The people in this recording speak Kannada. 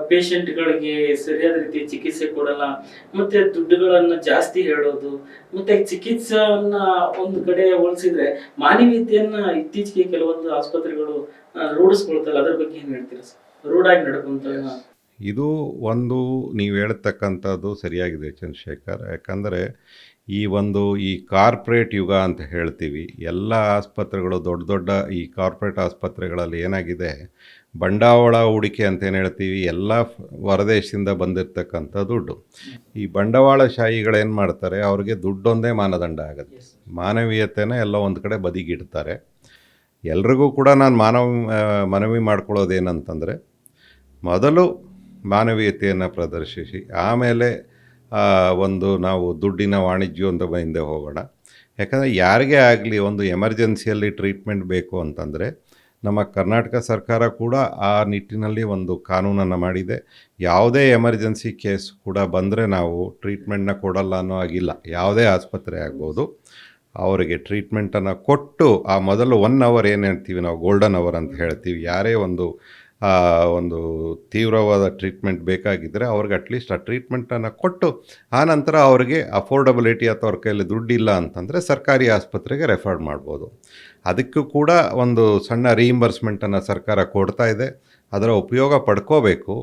ಪೇಷಂಟ್‌ಗಳಿಗೆ ಸರಿಯಾದ ರೀತಿಯ ಚಿಕಿತ್ಸೆ ಕೊಡಲ್ಲ. ಮತ್ತೆ ದುಡ್ಡುಗಳನ್ನ ಜಾಸ್ತಿ ಹೇಳೋದು. ಮತ್ತೆ ಚಿಕಿತ್ಸೆಯನ್ನ ಒಂದು ಕಡೆ ಹೋಲಿಸಿದ್ರೆ ಮಾನವೀಯತೆಯನ್ನ ಇತ್ತೀಚೆಗೆ ಕೆಲವೊಂದು ಆಸ್ಪತ್ರೆಗಳು ರೂಢಿಸ್ಕೊಳ್ತಲ್ಲ. ಅದ್ರ ಬಗ್ಗೆ ಏನ್ ಹೇಳ್ತೀರಾ ಸರ್? ರೂಢಾಗಿ ನಡ್ಕೊಂತನ ಇದು ಒಂದು ನೀವು ಹೇಳ್ತಕ್ಕಂಥದ್ದು ಸರಿಯಾಗಿದೆ ಚಂದ್ರಶೇಖರ್. ಯಾಕಂದರೆ ಈ ಕಾರ್ಪೊರೇಟ್ ಯುಗ ಅಂತ ಹೇಳ್ತೀವಿ. ಎಲ್ಲ ಆಸ್ಪತ್ರೆಗಳು ದೊಡ್ಡ ದೊಡ್ಡ ಈ ಕಾರ್ಪೊರೇಟ್ ಆಸ್ಪತ್ರೆಗಳಲ್ಲಿ ಏನಾಗಿದೆ, ಬಂಡವಾಳ ಹೂಡಿಕೆ ಅಂತೇನು ಹೇಳ್ತೀವಿ, ಎಲ್ಲ ಹೊರದೇಶದಿಂದ ಬಂದಿರತಕ್ಕಂಥ ದುಡ್ಡು. ಈ ಬಂಡವಾಳಶಾಹಿಗಳೇನು ಮಾಡ್ತಾರೆ, ಅವ್ರಿಗೆ ದುಡ್ಡೊಂದೇ ಮಾನದಂಡ ಆಗುತ್ತೆ. ಮಾನವೀಯತೆನ ಎಲ್ಲ ಒಂದು ಕಡೆ ಬದಿಗಿಡ್ತಾರೆ. ಎಲ್ರಿಗೂ ಕೂಡ ನಾನು ಮನವಿ ಮಾಡ್ಕೊಳ್ಳೋದೇನಂತಂದರೆ, ಮೊದಲು ಮಾನವೀಯತೆಯನ್ನು ಪ್ರದರ್ಶಿಸಿ ಆಮೇಲೆ ನಾವು ದುಡ್ಡಿನ ವಾಣಿಜ್ಯವಂತ ಹಿಂದೆ ಹೋಗೋಣ. ಯಾಕಂದರೆ ಯಾರಿಗೇ ಆಗಲಿ ಒಂದು ಎಮರ್ಜೆನ್ಸಿಯಲ್ಲಿ ಟ್ರೀಟ್ಮೆಂಟ್ ಬೇಕು ಅಂತಂದರೆ ನಮ್ಮ ಕರ್ನಾಟಕ ಸರ್ಕಾರ ಕೂಡ ಆ ನಿಟ್ಟಿನಲ್ಲಿ ಒಂದು ಕಾನೂನನ್ನು ಮಾಡಿದೆ. ಯಾವುದೇ ಎಮರ್ಜೆನ್ಸಿ ಕೇಸ್ ಕೂಡ ಬಂದರೆ ನಾವು ಟ್ರೀಟ್ಮೆಂಟ್ನ ಕೊಡಲ್ಲ ಅನ್ನೋ ಆಗಿಲ್ಲ. ಯಾವುದೇ ಆಸ್ಪತ್ರೆ ಆಗ್ಬೋದು, ಅವರಿಗೆ ಟ್ರೀಟ್ಮೆಂಟನ್ನು ಕೊಟ್ಟು ಆ ಮೊದಲು 1 ಅವರ್ ಏನು ಹೇಳ್ತೀವಿ ನಾವು ಗೋಲ್ಡನ್ ಅವರ್ ಅಂತ ಹೇಳ್ತೀವಿ, ಯಾರೇ ಒಂದು ತೀವ್ರವಾದ ಟ್ರೀಟ್ಮೆಂಟ್ ಬೇಕಾಗಿದ್ದರೆ ಅವ್ರಿಗೆ ಅಟ್ಲೀಸ್ಟ್ ಆ ಟ್ರೀಟ್ಮೆಂಟನ್ನು ಕೊಟ್ಟು ಆನಂತರ ಅವ್ರಿಗೆ ಅಫೋರ್ಡಬಿಲಿಟಿ ಅಥವಾ ಅವ್ರ ಕೈಯಲ್ಲಿ ದುಡ್ಡಿಲ್ಲ ಅಂತಂದರೆ ಸರ್ಕಾರಿ ಆಸ್ಪತ್ರೆಗೆ ರೆಫರ್ ಮಾಡ್ಬೋದು. ಅದಕ್ಕೂ ಕೂಡ ಒಂದು ಸಣ್ಣ ರೀಇಂಬರ್ಸ್ಮೆಂಟನ್ನು ಸರ್ಕಾರ ಕೊಡ್ತಾ ಇದೆ. ಅದರ ಉಪಯೋಗ ಪಡ್ಕೋಬೇಕು.